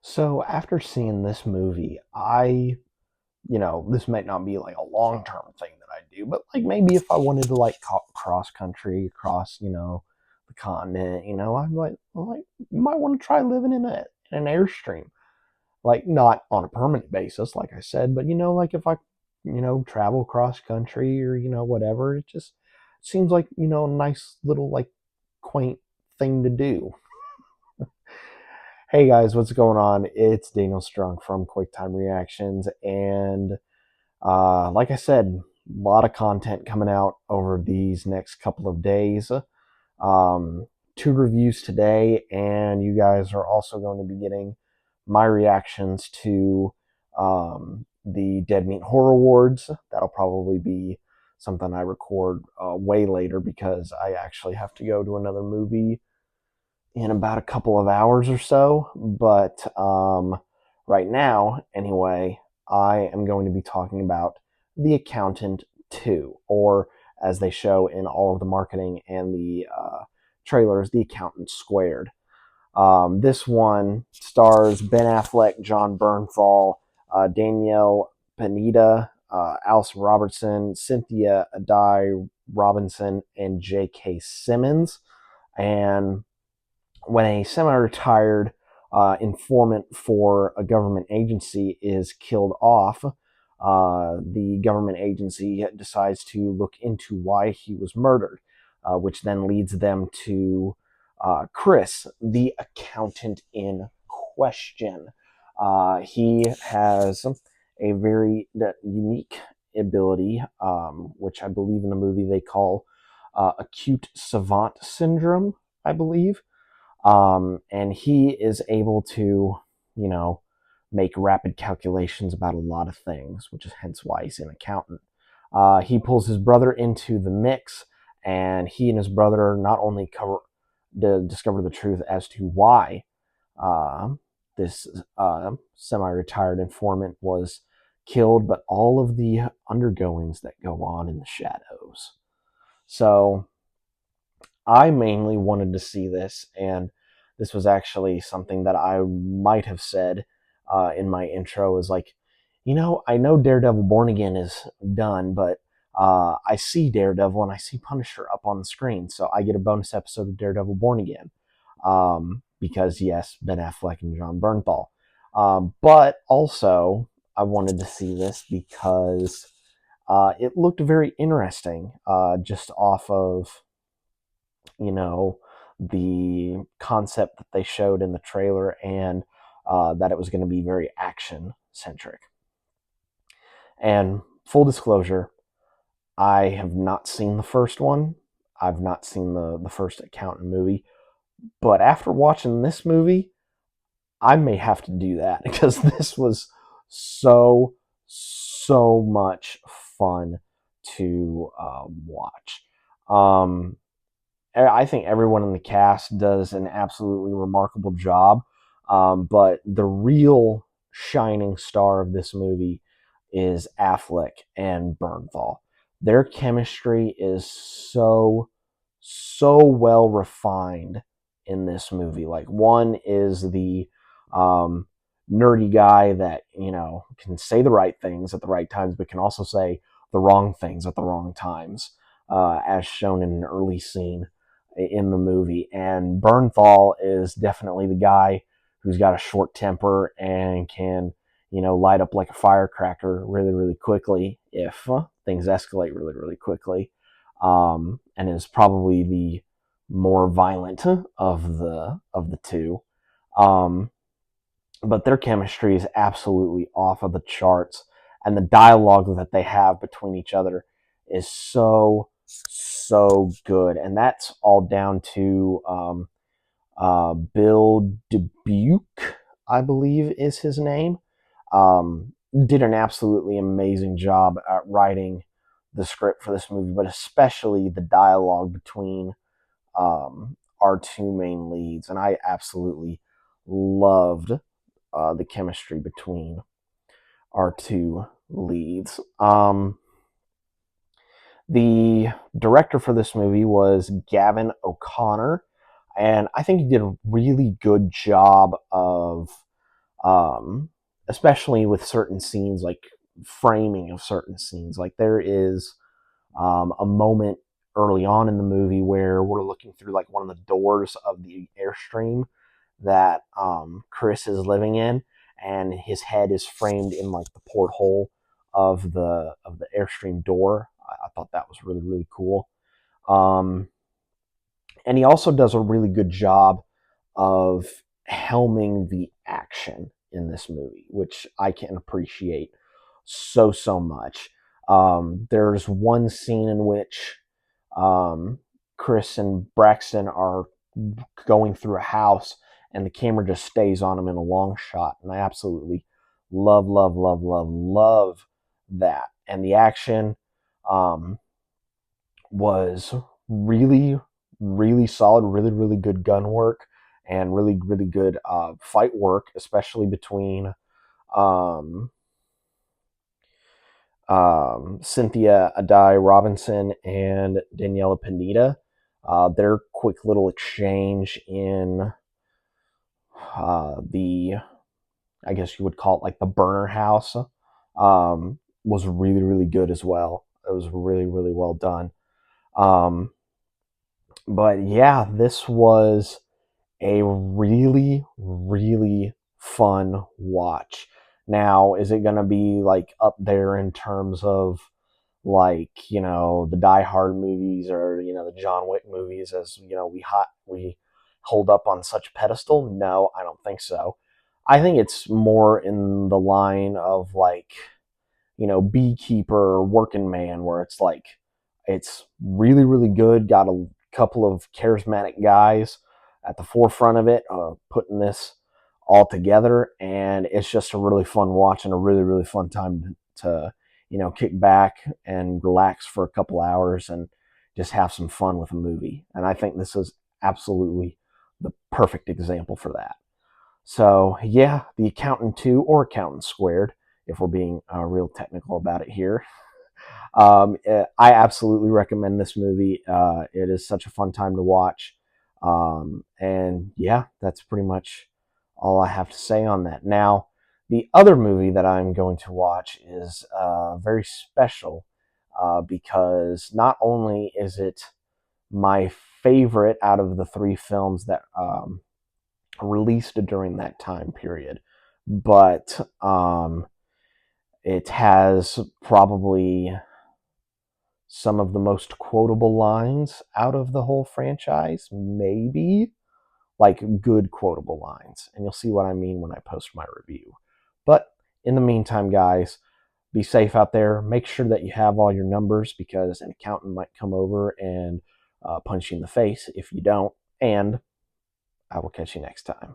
So after seeing this movie, this might not be like a long-term thing that I do, but like maybe if I wanted to like cross country, across, the continent, I might want to try living in an airstream. Like not on a permanent basis, like I said, but like if I, travel cross country or, whatever, it just seems like, a nice little like quaint thing to do. Hey guys, what's going on? It's Daniel Strong from QuickTime Reactions, and like I said, a lot of content coming out over these next couple of days. Um, Two reviews today, and you guys are also going to be getting my reactions to the Dead Meat Horror Awards. That'll probably be something I record way later because I actually have to go to another movie in about a couple of hours or so. But right now, anyway, I am going to be talking about The Accountant 2, or as they show in all of the marketing and the trailers, The Accountant Squared. This one stars Ben Affleck, Jon Bernthal, Danielle Pineda, Allison Robertson, Cynthia Adai Robinson, and J.K. Simmons. And when a semi-retired informant for a government agency is killed off, the government agency decides to look into why he was murdered, which then leads them to Chris, the accountant in question. He has a very unique ability, which I believe in the movie they call acute savant syndrome, I believe. And he is able to, you know, make rapid calculations about a lot of things, which is hence why he's an accountant. He pulls his brother into the mix, and he and his brother not only discover the truth as to why this semi-retired informant was killed, but all of the undergoings that go on in the shadows. So I mainly wanted to see this, and this was actually something that I might have said in my intro. Is like, I know Daredevil Born Again is done, but I see Daredevil and I see Punisher up on the screen, so I get a bonus episode of Daredevil Born Again. Because yes, Ben Affleck and Jon Bernthal. But also, I wanted to see this because it looked very interesting, just off of the concept that they showed in the trailer, and that it was going to be very action centric. And full disclosure, I have not seen the first one. I've not seen the first Accountant movie. But after watching this movie, I may have to do that because this was so much fun to watch. I think everyone in the cast does an absolutely remarkable job. But the real shining star of this movie is Affleck and Bernthal. Their chemistry is so well refined in this movie. Like, one is the um, nerdy guy that can say the right things at the right times, but can also say the wrong things at the wrong times, as shown in an early scene in the movie. And Bernthal is definitely the guy who's got a short temper and can, light up like a firecracker really quickly if things escalate really quickly. And is probably the more violent of the two. Um, but their chemistry is absolutely off of the charts, and the dialogue that they have between each other is so good, and that's all down to Bill Dubuque, I believe is his name. Did an absolutely amazing job at writing the script for this movie, but especially the dialogue between our two main leads, and I absolutely loved the chemistry between our two leads. The director for this movie was Gavin O'Connor, and I think he did a really good job of um, especially with certain scenes, like framing of certain scenes. Like there is a moment early on in the movie where we're looking through like one of the doors of the airstream that Chris is living in, and his head is framed in like the porthole of the airstream door. I thought that was really really cool. Um, and he also does a really good job of helming the action in this movie, which I can appreciate so much. There's one scene in which um, Chris and Braxton are going through a house, and the camera just stays on them in a long shot, and I absolutely love that. And the action um, was really, really solid, really, really good gun work, and really, really good fight work, especially between um, Cynthia Adai Robinson and Daniela Pineda. Their quick little exchange in the, I guess you would call it like the burner house, was really, really good as well. It was really, really well done. Um, but yeah, this was a really, really fun watch. Now, is it going to be like up there in terms of like, the Die Hard movies or, the John Wick movies as, we hold up on such pedestal? No, I don't think so. I think it's more in the line of like, beekeeper, working man, where it's like it's really, really good. Got a couple of charismatic guys at the forefront of it, putting this all together, and it's just a really fun watch and a really, really fun time to kick back and relax for a couple hours and just have some fun with a movie. And I think this is absolutely the perfect example for that. So yeah, The Accountant 2, or Accountant Squared, if we're being real technical about it here. I absolutely recommend this movie. It is such a fun time to watch. And yeah, that's pretty much all I have to say on that. Now, the other movie that I'm going to watch is very special because not only is it my favorite out of the three films that released during that time period, but it has probably some of the most quotable lines out of the whole franchise, maybe like good quotable lines. And you'll see what I mean when I post my review. But in the meantime, guys, be safe out there. Make sure that you have all your numbers because an accountant might come over and punch you in the face if you don't. And I will catch you next time.